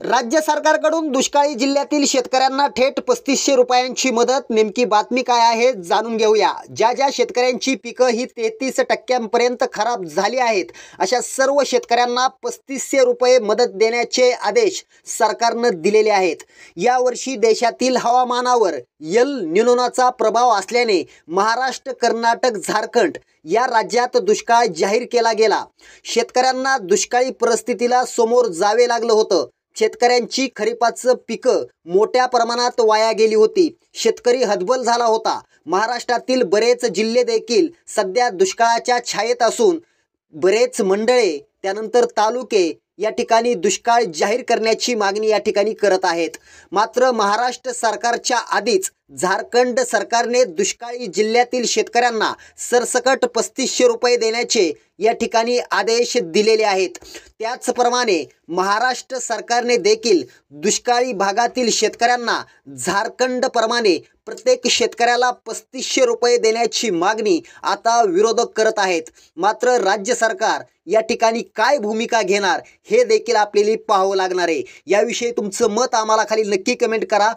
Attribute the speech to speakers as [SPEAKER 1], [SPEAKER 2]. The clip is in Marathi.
[SPEAKER 1] राज्य सरकारकडून दुष्काळी जिल्ह्यातील शेतकऱ्यांना थेट 3500 रुपयांची मदत। नेमकी बातमी काय आहे जाणून घेऊया। ज्या शेतकऱ्यांची पिकं ही 33% खराब झाली आहेत अशा सर्व शेतकऱ्यांना 3500 रुपये मदत देण्याचे आदेश सरकारनं दिलेले आहेत। यावर्षी देशातील हवामानावर एल निनोचा प्रभाव असल्याने महाराष्ट्र, कर्नाटक, झारखंड या राज्यात दुष्काळ जाहीर केला गेला। शेतकऱ्यांना दुष्काळी परिस्थितीला समोर जावे लागलं होतं। शेतकऱ्यांची खरीपाचं पिकं मोठ्या प्रमाणात वाया गेली होती। शेतकरी हतबल झाला होता। महाराष्ट्रातील बरेच जिल्हे देखील सध्या दुष्काळाच्या छायेत असून बरेच मंडळे त्यानंतर तालुके या ठिकाणी दुष्काळ जाहीर करण्याची मागणी या ठिकाणी करत आहेत। मात्र महाराष्ट्र सरकारच्या आधीच झारखंड सरकारने दुष्काळी जिल्ह्यातील शेतकऱ्यांना सरसकट 3500 रुपये देण्याचे या ठिकाणी आदेश दिलेले आहेत। त्याचप्रमाणे महाराष्ट्र सरकारने देखील दुष्काळी भागातील शेतकऱ्यांना झारखंडप्रमाणे प्रत्येक शेतकऱ्याला 3500 रुपये देण्याची मागणी आता विरोधक करत आहेत। मात्र राज्य सरकार या ठिकाणी काय भूमिका घेणार हे देखील आपल्याला पाहावं लागणार आहे। याविषयी तुमचं मत आम्हाला खाली नक्की कमेंट करा।